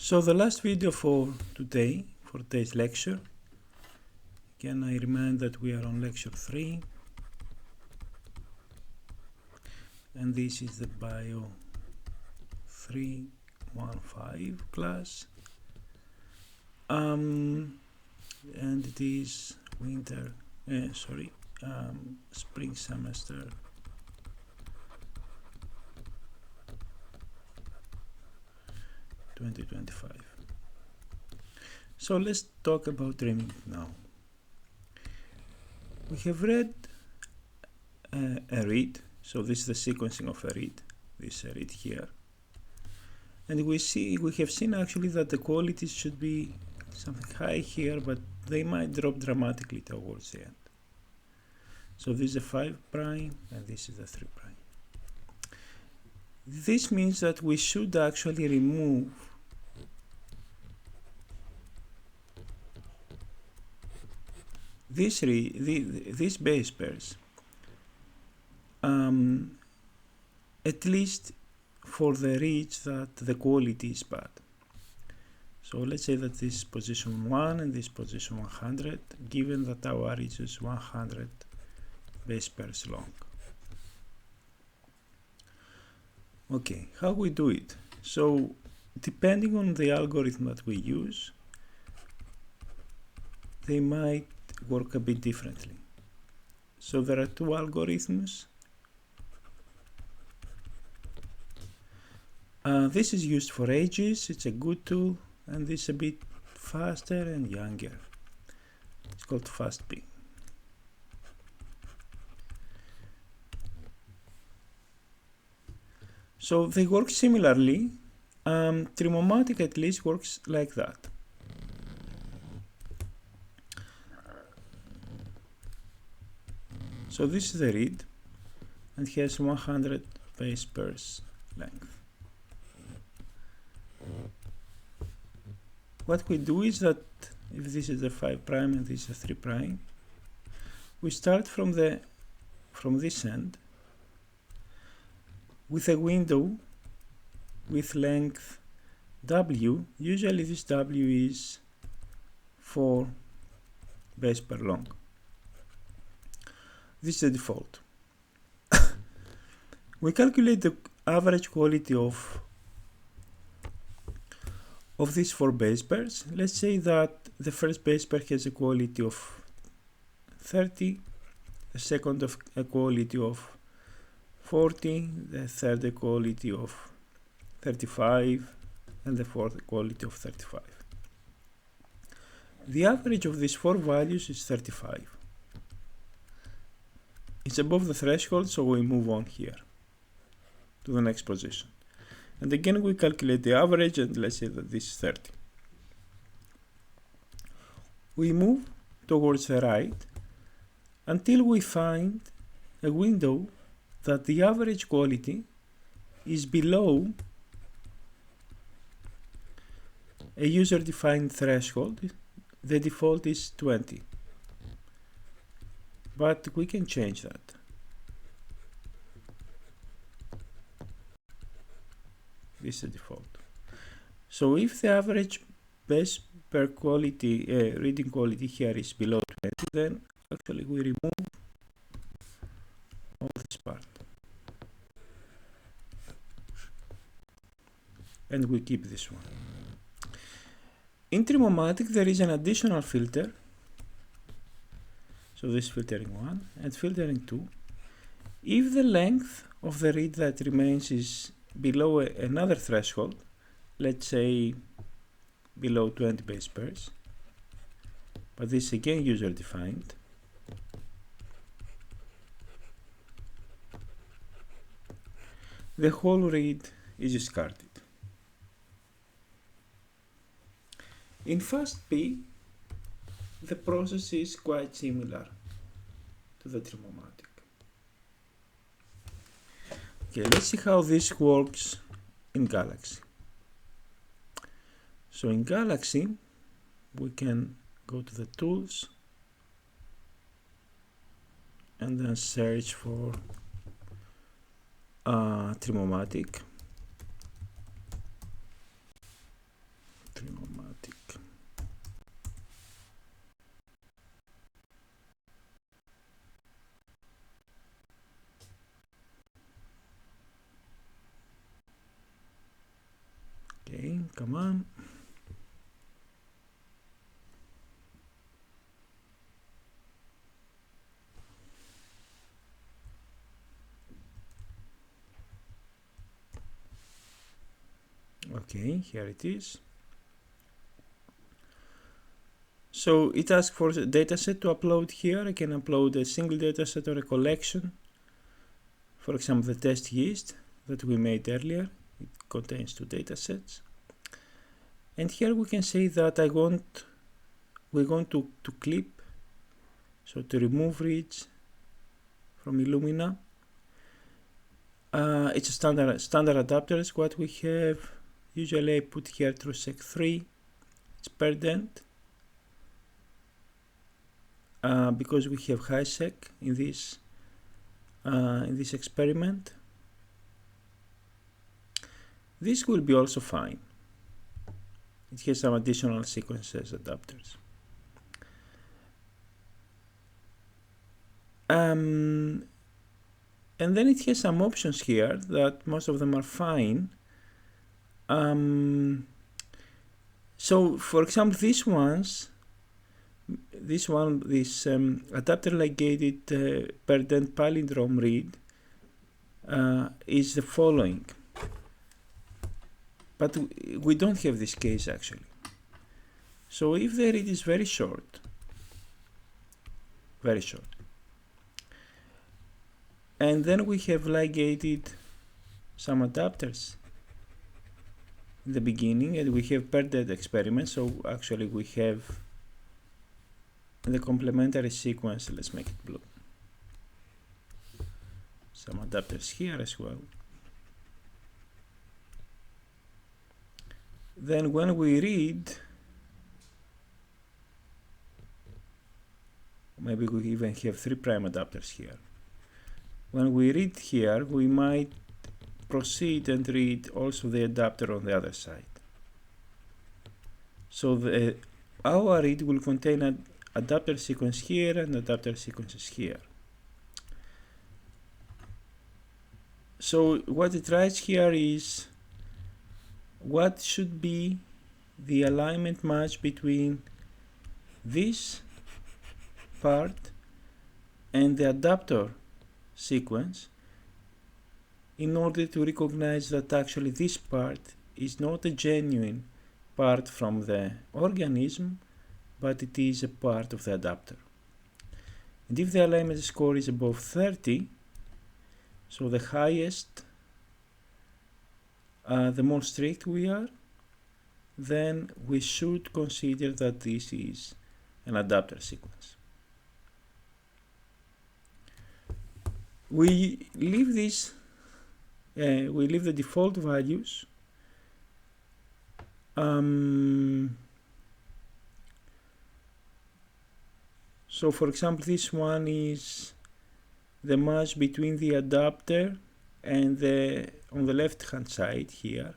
So the last video for today's lecture, again I remind that we are on lecture 3 and this is the BIOL315 class, and it is spring semester 2025. So let's talk about trimming now. We have read a read, so this is the sequencing of a read, this read here, and we have seen actually that the qualities should be something high here, but they might drop dramatically towards the end. So this is a 5' and this is a 3'. This means that we should actually remove these base pairs, at least for the reads that the quality is bad. So let's say that this is position 1 and this is position 100, given that our reach is 100 base pairs long. Okay, how we do it? So depending on the algorithm that we use, they might work a bit differently. So there are two algorithms. This is used for ages, it's a good tool, and this is a bit faster and younger. It's called fastp. So they work similarly. Trimmomatic at least works like that. So this is the read and has 100 base pairs length. What we do is that if this is a 5' and this is a 3', we start from this end with a window with length W. Usually this W is 4 base pair long. This is the default. We calculate the average quality of these 4 base pairs. Let's say that the first base pair has a quality of 30, the second of a quality of 40, the third a quality of 35, and the fourth quality of 35. The average of these 4 values is 35. It's above the threshold, so we move on here to the next position. And again we calculate the average, and let's say that this is 30. We move towards the right until we find a window that the average quality is below a user-defined threshold. The default is 20, but we can change that. This is the default. So if the average base pair quality, reading quality here is below 20, then actually we remove all this part and we keep this one. In trimmomatic there is an additional filter. So this is filtering 1 and filtering 2. If the length of the read that remains is below another threshold, let's say below 20 base pairs, but this is again user defined, the whole read is discarded. In fastp, the process is quite similar to the trimmomatic. Okay, let's see how this works in Galaxy. So in Galaxy, we can go to the tools and then search for trimmomatic. Okay, come on. Okay, here it is. So it asks for a dataset to upload here. I can upload a single dataset or a collection. For example, the test yeast that we made earlier. It contains 2 datasets. And here we can say that we're going to clip, so to remove reads from Illumina. It's a standard adapter is what we have. Usually I put here through sec3. It's perdent. Because we have high sec in this experiment. This will be also fine. It has some additional sequences adapters. And then it has some options here that most of them are fine. So for example, this adapter ligated perdent palindrome read is the following. But we don't have this case actually. So if the read is very short, and then we have ligated some adapters in the beginning, and we have perdent experiments, so actually we have the complementary sequence. Let's make it blue. Some adapters here as well. Then when we read, maybe we even have 3' adapters here. When we read here, we might proceed and read also the adapter on the other side. So our read will contain an adapter sequence here and adapter sequences here. So what it writes here is what should be the alignment match between this part and the adapter sequence in order to recognize that actually this part is not a genuine part from the organism, but it is a part of the adapter. And if the alignment score is above 30, so the highest, the more strict we are, then we should consider that this is an adapter sequence. We leave this, we leave the default values. So for example, this one is the match between the adapter and on the left hand side here,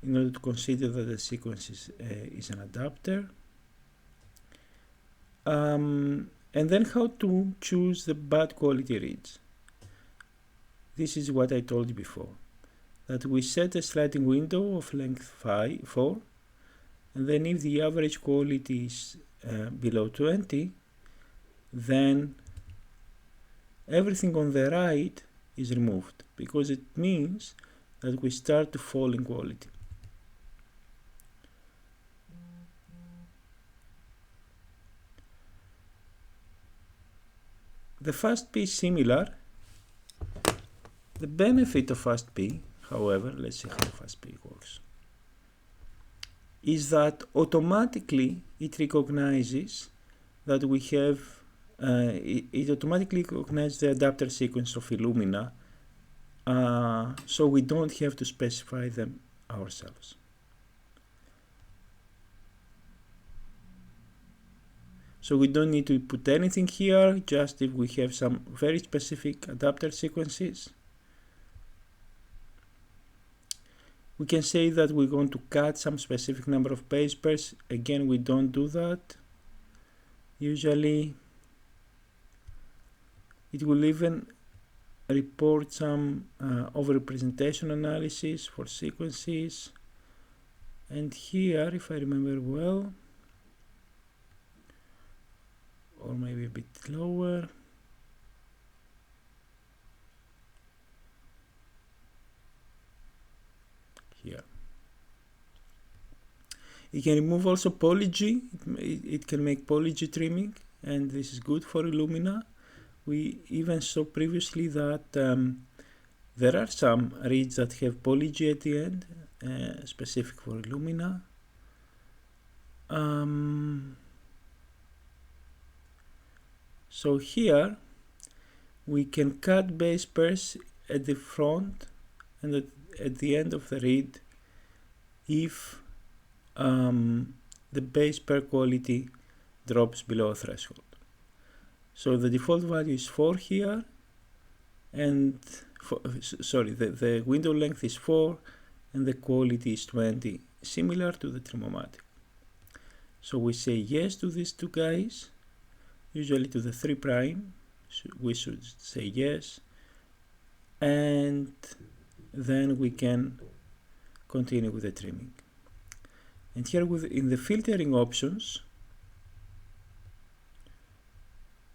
in order to consider that the sequence is an adapter. And then how to choose the bad quality reads. This is what I told you before, that we set a sliding window of length 4, and then if the average quality is below 20, then everything on the right is removed, because it means that we start to fall in quality. The fastp is similar. The benefit of fastp, however, let's see how fastp works, is that automatically it recognizes that we have, it automatically recognizes the adapter sequence of Illumina, so we don't have to specify them ourselves. So we don't need to put anything here, just if we have some very specific adapter sequences. We can say that we're going to cut some specific number of base pairs. Again, we don't do that. Usually, it will even report some overrepresentation analysis for sequences. And here, if I remember well, or maybe a bit lower, here. You can remove also polyg. It can make polyg trimming, and this is good for Illumina. We even saw previously that there are some reads that have polyg at the end, specific for Illumina. So here we can cut base pairs at the front and at the end of the read if the base pair quality drops below a threshold. So the default value is 4 here, and the window length is 4 and the quality is 20, similar to the trimmomatic. So we say yes to these two guys, usually to the 3', we should say yes, and then we can continue with the trimming. And here in the filtering options,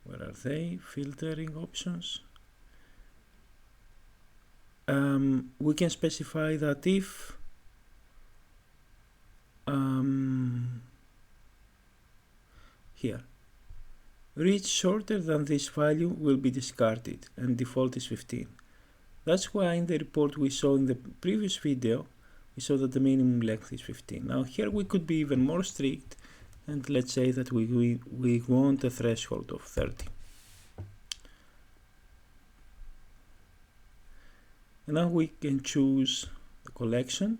where are they? Filtering options. We can specify that if here reads shorter than this value will be discarded, and default is 15. That's why in the report we saw in the previous video, we saw that the minimum length is 15. Now here we could be even more strict, and let's say that we want a threshold of 30. And now we can choose the collection.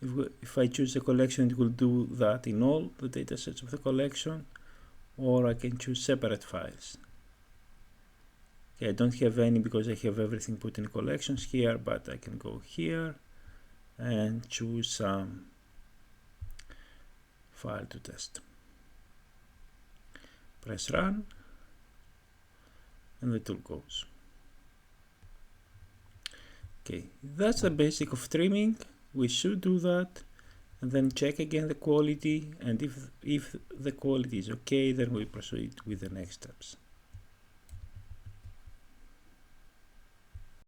If I choose the collection, it will do that in all the datasets of the collection, or I can choose separate files. Okay, I don't have any because I have everything put in collections here, but I can go here and choose some file to test. Press run, and the tool goes. Okay, that's the basic of trimming. We should do that, and then check again the quality, and if the quality is okay, then we proceed with the next steps.